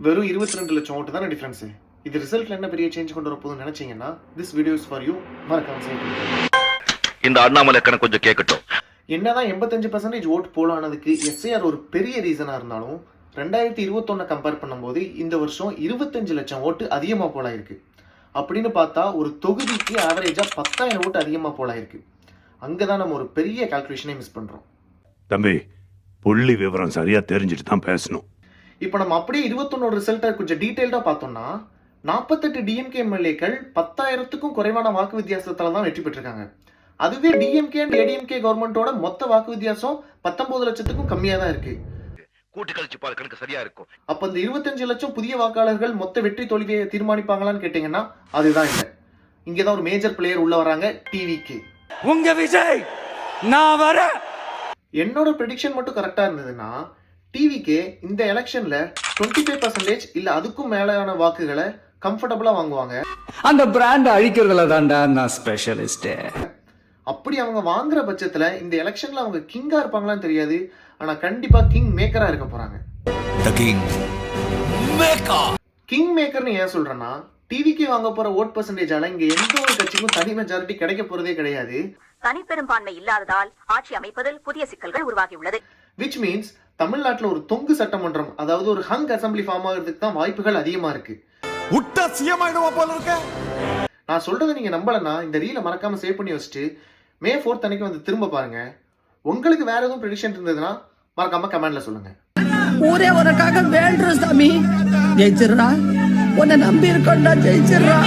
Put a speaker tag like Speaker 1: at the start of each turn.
Speaker 1: வெறும் 22 லட்சம் ஓட்டு தானே டிஃபரன்ஸ். இது ரிசல்ட்ல என்ன பெரிய சேஞ்ச் கொண்டு வரப்போகுதுன்னு நினைச்சீங்கன்னா this video is for you. மறக்காம செய்யுங்க.
Speaker 2: இந்த அண்ணாமலை கணக்கு கொஞ்சம் கேட்கட்டும்.
Speaker 1: என்னதான் 85% ஓட்டு போலானதுக்கு எஸ்ஐஆர் ஒரு பெரிய ரீசனா இருந்தாலும் 2021 கம்பேர் பண்ணும்போது இந்த வருஷம் 25 லட்சம் ஓட்டு அதிகமா போலாயிருக்கு. அப்படின்னு பார்த்தா ஒரு தொகுதிக்கு ஆவரேஜா 10,000 ஓட்டு அதிகமா போலாயிருக்கு. அங்கதான் நம்ம ஒரு பெரிய கால்குலேஷனே மிஸ் பண்றோம்.
Speaker 3: தம்பி, புள்ளி விவரம் சரியா தெரிஞ்சுட்டு தான் பேசணும்.
Speaker 1: இப்போ நம்ம அப்படியே 21 ரிசல்ட்டை கொஞ்சம் டீட்டெயில்டா பார்த்தோம்னா 48 டிஎம்கே எம்எல்ஏக்கள் 10,000க்கும் குறைவான வாக்கு வித்தியாசத்துல தான் வெற்றி பெற்றிருக்காங்க. அதுவே டிஎம்கே அண்ட் ஏடிஎம்கே கவர்மெண்டோட மொத்த வாக்கு வித்தியாசம் 19 லட்சத்துக்கும் கம்மியா தான் இருக்கு.
Speaker 2: கூட்டு கழிச்சு பால் கணக்கு சரியா இருக்கும்.
Speaker 1: அப்ப இந்த 25 லட்சம் புதிய வாக்காளர்கள் மொத்த வெற்றி தோல்வியை தீர்மானிப்பாங்களான்னு கேட்டீங்கன்னா அதுதான் இல்லை. இங்கதான் ஒரு மேஜர் பிளேயர் உள்ள வராங்க, டிவிகே.
Speaker 4: உங்க விஜய் நான் வர.
Speaker 1: என்னோட ப்ரெடிக்ஷன் மட்டும் கரெக்டா இருந்ததுன்னா டிவிகே இந்த எலெக்ஷன்ல 25% இல்ல அதுக்கும் மேலான வாக்குகளை கம்ஃபர்டபுளா வாங்குவாங்க.
Speaker 4: அந்த பிராண்ட் அழிக்கிறதுல தான்டா நான் ஸ்பெஷலிஸ்ட்.
Speaker 1: அப்படி அவங்க வாங்குற பட்சத்துல இந்த எலெக்ஷன்ல அவங்க கிங்கா இருப்பாங்களான்னு தெரியாது. ஆனா கண்டிப்பா கிங் மேக்கரா இருக்க போறாங்க. கிங் மேக்கர்னு ஏன் சொல்றேன்னா டிவிக்கு வாங்க போற ஓட் பெர்சன்டேஜால இங்க எந்த ஒரு கட்சிக்கும் தனி மெஜாரிட்டி கிடைக்க போறதே கிடையாது.
Speaker 5: தனிப்பெரும்பான்மை இல்லாததால் ஆட்சி அமைப்பதில் புதிய சிக்கல்கள் உருவாகியுள்ளது.
Speaker 1: விச் மீன்ஸ் தமிழ்நாட்டுல ஒரு தொங்கு சட்டமன்றம், அதாவது ஒரு ஹங் அசம்பிளி ஃபார்ம் ஆகிறதுக்கு தான் வாய்ப்புகள் அதிகமா இருக்கு. நான் சொல்றதை நீங்க நம்பலன்னா இந்த ரீலை மறக்காம சேவ் பண்ணி வச்சுட்டு May 4th அன்னைக்கு வந்து திரும்ப பாருங்க. உங்களுக்கு வேற எதுவும் ப்ரெடிக்ஷன் இருந்ததுன்னா மறக்காம கமெண்ட்ல சொல்லுங்க.
Speaker 6: ஊரே உனக்காக வேண்டுறோம் சாமி. ஜெயிச்சிடுறா, உன்னை நம்பி இருக்கோம்டா, ஜெயிச்சிடுறா.